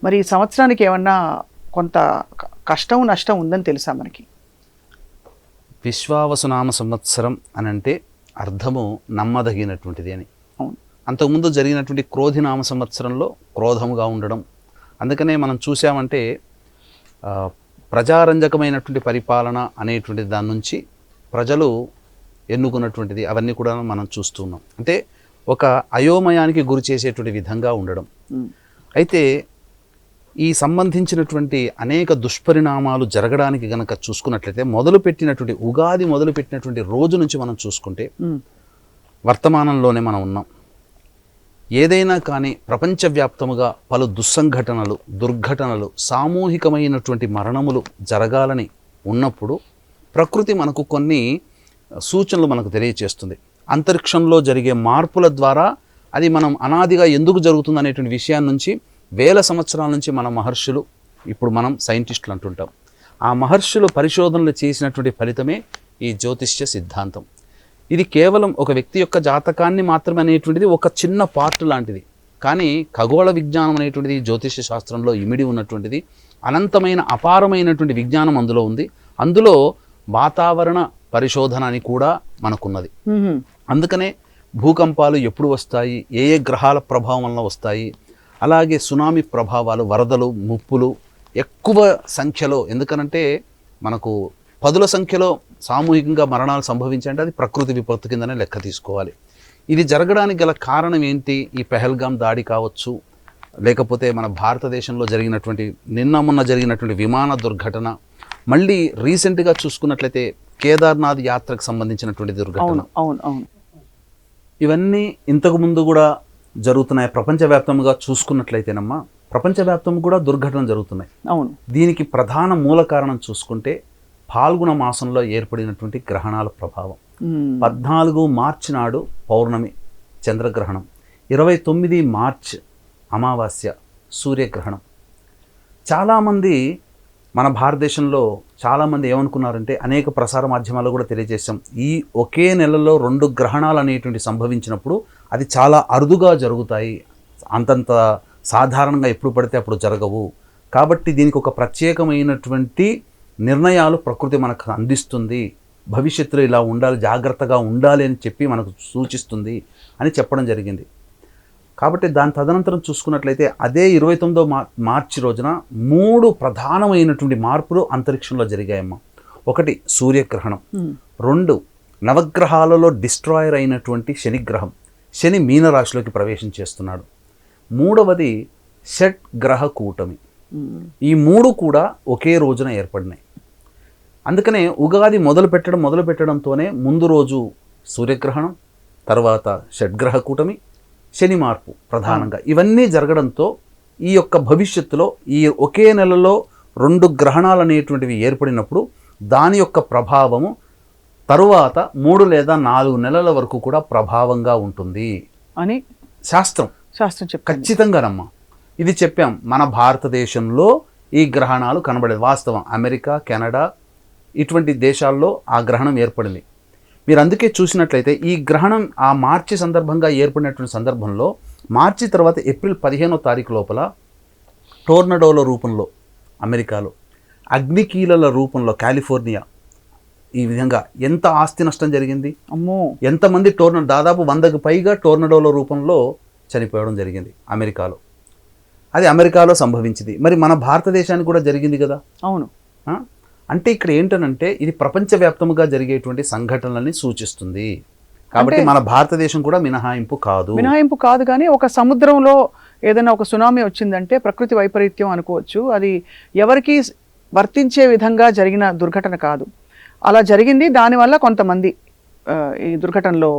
మరి ఈ సంవత్సరానికి ఏమన్నా కొంత కష్టం నష్టం ఉందని తెలుసా మనకి? విశ్వావసునామ సంవత్సరం అని అంటే అర్థము నమ్మదగినటువంటిది అని. అవును. అంతకుముందు జరిగినటువంటి క్రోధినామ సంవత్సరంలో క్రోధముగా ఉండడం, అందుకనే మనం చూసామంటే ప్రజారంజకమైనటువంటి పరిపాలన అనేటువంటి దాని నుంచి ప్రజలు ఎన్నుకున్నటువంటిది అవన్నీ కూడా మనం చూస్తున్నాం. అంటే ఒక అయోమయానికి గురి చేసేటువంటి విధంగా ఉండడం. అయితే ఈ సంబంధించినటువంటి అనేక దుష్పరిణామాలు జరగడానికి గనక చూసుకున్నట్లయితే ఉగాది మొదలుపెట్టినటువంటి రోజు నుంచి మనం చూసుకుంటే వర్తమానంలోనే మనం ఉన్నాం. ఏదైనా కానీ ప్రపంచవ్యాప్తముగా పలు దుస్సంఘటనలు, దుర్ఘటనలు, సామూహికమైనటువంటి మరణములు జరగాలని ఉన్నప్పుడు ప్రకృతి మనకు కొన్ని సూచనలు మనకు తెలియచేస్తుంది. అంతరిక్షంలో జరిగే మార్పుల ద్వారా అది మనం అనాదిగా ఎందుకు జరుగుతుంది అనేటువంటి విషయాన్ని నుంచి వేల సంవత్సరాల నుంచి మన మహర్షులు, ఇప్పుడు మనం సైంటిస్టులు అంటుంటాం, ఆ మహర్షులు పరిశోధనలు చేసినటువంటి ఫలితమే ఈ జ్యోతిష్య సిద్ధాంతం. ఇది కేవలం ఒక వ్యక్తి యొక్క జాతకాన్ని మాత్రమే అనేటువంటిది ఒక చిన్న పార్ట్ లాంటిది. కానీ ఖగోళ విజ్ఞానం అనేటువంటిది జ్యోతిష్య శాస్త్రంలో ఇమిడి ఉన్నటువంటిది. అనంతమైన అపారమైనటువంటి విజ్ఞానం అందులో ఉంది. అందులో వాతావరణ పరిశోధన అని కూడా మనకున్నది. అందుకనే భూకంపాలు ఎప్పుడు వస్తాయి, ఏ గ్రహాల ప్రభావం వలన వస్తాయి, అలాగే సునామీ ప్రభావాలు, వరదలు, ముప్పులు ఎక్కువ సంఖ్యలో, ఎందుకనంటే మనకు పదుల సంఖ్యలో సామూహికంగా మరణాలు సంభవించాయంటే అది ప్రకృతి విపత్తు కిందనే లెక్క తీసుకోవాలి. ఇది జరగడానికి గల కారణం ఏంటి? ఈ పెహల్గాం దాడి కావచ్చు, లేకపోతే మన భారతదేశంలో జరిగినటువంటి మొన్న జరిగినటువంటి విమాన దుర్ఘటన, మళ్ళీ రీసెంట్గా చూసుకున్నట్లయితే కేదార్నాథ్ యాత్రకు సంబంధించినటువంటి దుర్ఘటన, ఇవన్నీ ఇంతకు ముందు కూడా జరుగుతున్నాయి. ప్రపంచవ్యాప్తంగా చూసుకున్నట్లయితేనమ్మా ప్రపంచవ్యాప్తం కూడా దుర్ఘటనలు జరుగుతున్నాయి. అవును. దీనికి ప్రధాన మూల కారణం చూసుకుంటే ఫాల్గుణ మాసంలో ఏర్పడినటువంటి గ్రహణాల ప్రభావం. 14 మార్చి నాడు పౌర్ణమి చంద్రగ్రహణం, 29 మార్చ్ అమావాస్య సూర్యగ్రహణం. చాలామంది మన భారతదేశంలో చాలామంది ఏమనుకున్నారంటే, అనేక ప్రసార మాధ్యమాల్లో కూడా తెలియజేశాం, ఈ ఒకే నెలలో 2 గ్రహణాలు అనేటువంటి సంభవించినప్పుడు అది చాలా అరుదుగా జరుగుతాయి, అంతంత సాధారణంగా ఎప్పుడు పడితే అప్పుడు జరగవు. కాబట్టి దీనికి ఒక ప్రత్యేకమైనటువంటి నిర్ణయాలు ప్రకృతి మనకు అందిస్తుంది, భవిష్యత్తులో ఇలా ఉండాలి, జాగ్రత్తగా ఉండాలి అని చెప్పి మనకు సూచిస్తుంది అని చెప్పడం జరిగింది. కాబట్టి దాని తదనంతరం చూసుకున్నట్లయితే అదే 29వ మార్చి రోజున 3 ప్రధానమైనటువంటి మార్పులు అంతరిక్షంలో జరిగాయమ్మా. 1 సూర్యగ్రహణం, 2 నవగ్రహాలలో డిస్ట్రాయర్ అయినటువంటి శనిగ్రహం, శని మీనరాశిలోకి ప్రవేశం చేస్తున్నాడు, 3వది షట్ గ్రహ కూటమి. ఈ 3 కూడా ఒకే రోజున ఏర్పడినాయి. అందుకనే ఉగాది మొదలు పెట్టడంతోనే ముందు రోజు సూర్యగ్రహణం, తర్వాత షడ్గ్రహ కూటమి, శని మార్పు ప్రధానంగా ఇవన్నీ జరగడంతో ఈ యొక్క భవిష్యత్తులో ఈ ఒకే నెలలో 2 గ్రహణాలు అనేటువంటివి ఏర్పడినప్పుడు దాని యొక్క ప్రభావము తరువాత 3 లేదా 4 నెలల వరకు కూడా ప్రభావంగా ఉంటుంది అని శాస్త్రం ఖచ్చితంగానమ్మా. ఇది చెప్పాం. మన భారతదేశంలో ఈ గ్రహణాలు కనబడేది వాస్తవం. అమెరికా, కెనడా ఇటువంటి దేశాల్లో ఆ గ్రహణం ఏర్పడింది. మీరు అందుకే చూసినట్లయితే ఈ గ్రహణం ఆ మార్చి సందర్భంగా ఏర్పడినటువంటి సందర్భంలో మార్చి తర్వాత ఏప్రిల్ 15వ తారీఖు లోపల టోర్నడోల రూపంలో అమెరికాలో, అగ్నికీలల రూపంలో కాలిఫోర్నియా, ఈ విధంగా ఎంత ఆస్తి నష్టం జరిగింది, అమ్మో ఎంతమంది దాదాపు 100కు పైగా టోర్నడోల రూపంలో చనిపోవడం జరిగింది అమెరికాలో. అది అమెరికాలో సంభవించింది. మరి మన భారతదేశానికి కూడా జరిగింది కదా. అవును. అంటే ఇక్కడ ఏంటనంటే ఇది ప్రపంచవ్యాప్తంగా జరిగేటువంటి సంఘటనలని సూచిస్తుంది. కాబట్టి మన భారతదేశం కూడా మినహాయింపు కాదు కానీ ఒక సముద్రంలో ఏదైనా ఒక సునామీ వచ్చిందంటే ప్రకృతి వైపరీత్యం అనుకోవచ్చు. అది ఎవరికి వర్తించే విధంగా జరిగిన దుర్ఘటన కాదు. అలా జరిగింది, దానివల్ల కొంతమంది ఈ దుర్ఘటనలో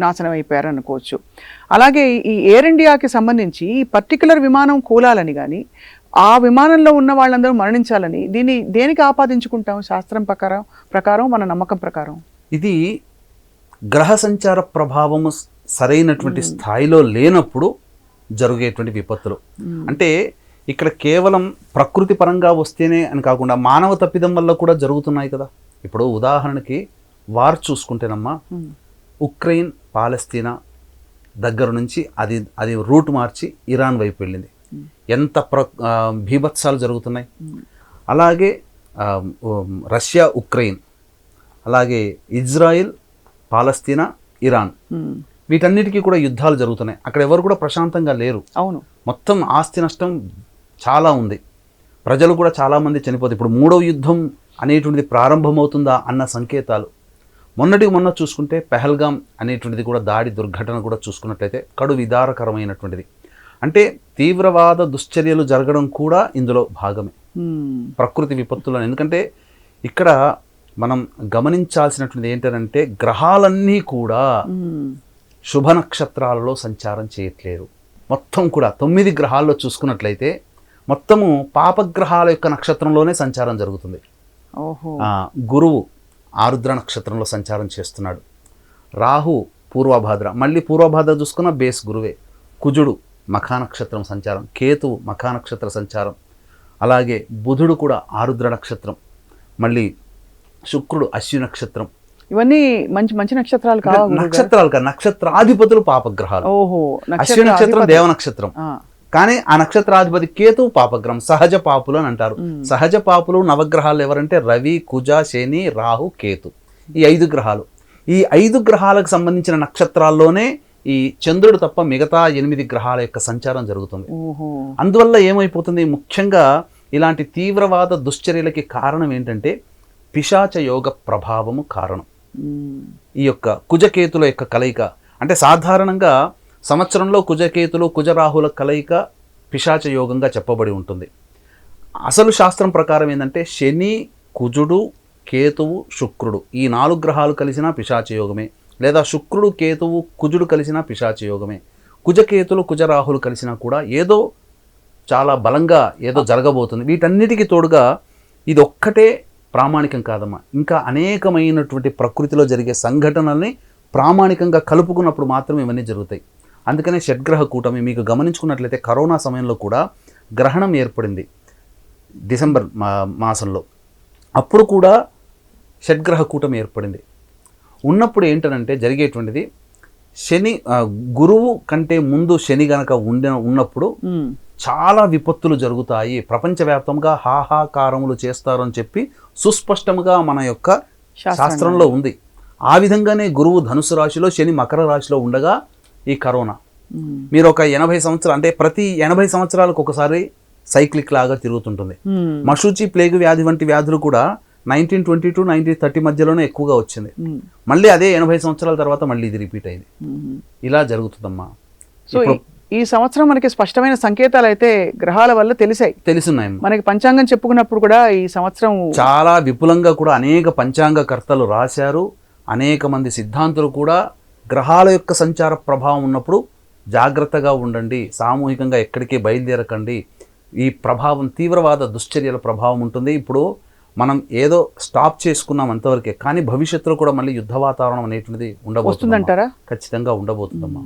నాశనం అయిపోయారు అనుకోవచ్చు. అలాగే ఈ ఎయిర్ ఇండియాకి సంబంధించి ఈ పర్టికులర్ విమానం కూలాలని కానీ ఆ విమానంలో ఉన్న వాళ్ళందరూ మరణించాలని దీన్ని దేనికి ఆపాదించుకుంటాం? శాస్త్రం ప్రకారం మన నమ్మకం ప్రకారం ఇది గ్రహ సంచార ప్రభావము సరైనటువంటి స్థాయిలో లేనప్పుడు జరిగేటువంటి విపత్తులు. అంటే ఇక్కడ కేవలం ప్రకృతి పరంగా వస్తేనే అని కాకుండా మానవ తప్పిదం వల్ల కూడా జరుగుతున్నాయి కదా. ఇప్పుడు ఉదాహరణకి వార్ చూసుకుంటేనమ్మా, ఉక్రెయిన్ పాలస్తీనా దగ్గర నుంచి అది రూట్ మార్చి ఇరాన్ వైపు వెళ్ళింది. ఎంత భీభత్సాలు జరుగుతున్నాయి. అలాగే రష్యా ఉక్రెయిన్, అలాగే ఇజ్రాయిల్, పాలస్తీనా, ఇరాన్, వీటన్నిటికీ కూడా యుద్ధాలు జరుగుతున్నాయి. అక్కడ ఎవరు కూడా ప్రశాంతంగా లేరు. అవును, మొత్తం ఆస్తి నష్టం చాలా ఉంది, ప్రజలు కూడా చాలామంది చనిపోతారు. ఇప్పుడు 3వ యుద్ధం అనేటువంటిది ప్రారంభమవుతుందా అన్న సంకేతాలు. మొన్న చూసుకుంటే పెహల్గాం అనేటువంటిది కూడా దాడి దుర్ఘటన కూడా చూసుకున్నట్లయితే కడు విదారకరమైనటువంటిది. అంటే తీవ్రవాద దుశ్చర్యలు జరగడం కూడా ఇందులో భాగమే, ప్రకృతి విపత్తులను. ఎందుకంటే ఇక్కడ మనం గమనించాల్సినటువంటిది ఏంటంటే గ్రహాలన్నీ కూడా శుభ నక్షత్రాలలో సంచారం చేయట్లేదు. మొత్తం కూడా 9 గ్రహాల్లో చూసుకున్నట్లయితే మొత్తము పాపగ్రహాల యొక్క నక్షత్రంలోనే సంచారం జరుగుతుంది. గురువు ఆరుద్ర నక్షత్రంలో సంచారం చేస్తున్నాడు. రాహు పూర్వభాద్ర, మళ్ళీ పూర్వభాద్ర చూసుకున్న బేస్ గురువే. కుజుడు మఖా నక్షత్రం సంచారం, కేతువు మఖా నక్షత్ర సంచారం, అలాగే బుధుడు కూడా ఆరుద్ర నక్షత్రం, మళ్ళీ శుక్రుడు అశ్వి నక్షత్రం. ఇవన్నీ మంచి మంచి నక్షత్రాలు కావు. నక్షత్రాలు కాదు, నక్షత్రాధిపతులు పాపగ్రహాలు. అశ్వి నక్షత్రం దేవ నక్షత్రం, కానీ ఆ నక్షత్రాధిపతి కేతువు పాపగ్రహం, సహజ పాపులు అని అంటారు. సహజ పాపులు నవగ్రహాలు ఎవరంటే రవి, కుజ, శని, రాహు, కేతు, ఈ 5 గ్రహాలు. ఈ 5 గ్రహాలకు సంబంధించిన నక్షత్రాల్లోనే ఈ చంద్రుడు తప్ప మిగతా 8 గ్రహాల యొక్క సంచారం జరుగుతుంది. అందువల్ల ఏమైపోతుంది, ముఖ్యంగా ఇలాంటి తీవ్రవాద దుశ్చర్యలకి కారణం ఏంటంటే పిశాచ యోగ ప్రభావము కారణం. ఈ యొక్క కుజకేతుల యొక్క కలయిక, అంటే సాధారణంగా సంవత్సరంలో కుజకేతులు కుజరాహుల కలయిక పిశాచ యోగంగా చెప్పబడి ఉంటుంది. అసలు శాస్త్రం ప్రకారం ఏంటంటే శని, కుజుడు, కేతువు, శుక్రుడు, ఈ 4 గ్రహాలు కలిసినా పిశాచ యోగమే, లేదా శుక్రుడు, కేతువు, కుజుడు కలిసినా పిశాచ యోగమే. కుజకేతులు కుజరాహులు కలిసినా కూడా ఏదో చాలా బలంగా ఏదో జరగబోతుంది. వీటన్నిటికీ తోడుగా ఇది ఒక్కటే ప్రామాణికం కాదమ్మా, ఇంకా అనేకమైనటువంటి ప్రకృతిలో జరిగే సంఘటనల్ని ప్రామాణికంగా కలుపుకున్నప్పుడు మాత్రమే ఇవన్నీ జరుగుతాయి. అందుకనే షడ్గ్రహ కూటమి మీకు గమనించుకున్నట్లయితే కరోనా సమయంలో కూడా గ్రహణం ఏర్పడింది డిసెంబర్ మాసంలో, అప్పుడు కూడా షడ్గ్రహ కూటమి ఏర్పడింది. ఉన్నప్పుడు ఏంటంటే జరిగేటువంటిది శని, గురువు కంటే ముందు శని గనక ఉన్నప్పుడు చాలా విపత్తులు జరుగుతాయి, ప్రపంచవ్యాప్తంగా హాహాకారములు చేస్తారు అని చెప్పి సుస్పష్టంగా మన యొక్క శాస్త్రంలో ఉంది. ఆ విధంగానే గురువు ధనుసు రాశిలో, శని మకర రాశిలో ఉండగా ఈ కరోనా, మీరు ఒక 80 సంవత్సరాలు అంటే ప్రతి 80 సంవత్సరాలకు ఒకసారి సైక్లిక్ లాగా తిరుగుతుంటుంది. మశూచి, ప్లేగ్ వ్యాధి వంటి వ్యాధులు కూడా 1920 to 1930 మధ్యలోనే ఎక్కువగా వచ్చింది. మళ్ళీ అదే 80 సంవత్సరాల తర్వాత మళ్ళీ ఇది రిపీట్ అయింది. ఇలా జరుగుతుందమ్మా. సో ఈ సంవత్సరం మనకి స్పష్టమైన సంకేతాలు అయితే గ్రహాల వల్ల తెలుసున్నాయి. మనకి పంచాంగం చెప్పుకున్నప్పుడు కూడా ఈ సంవత్సరం చాలా విపులంగా కూడా అనేక పంచాంగ కర్తలు రాశారు. అనేక మంది సిద్ధాంతులు కూడా గ్రహాల యొక్క సంచార ప్రభావం ఉన్నప్పుడు జాగ్రత్తగా ఉండండి, సామూహికంగా ఎక్కడికి బయలుదేరకండి, ఈ ప్రభావం తీవ్రవాద దుశ్చర్యల ప్రభావం ఉంటుంది. ఇప్పుడు మనం ఏదో స్టాప్ చేసుకున్నాం అంతవరకే, కానీ భవిష్యత్తులో కూడా మళ్ళీ యుద్ధ వాతావరణం అనేటువంటిది ఉండబోతుందంటారా? ఖచ్చితంగా ఉండబోతుందమ్మా.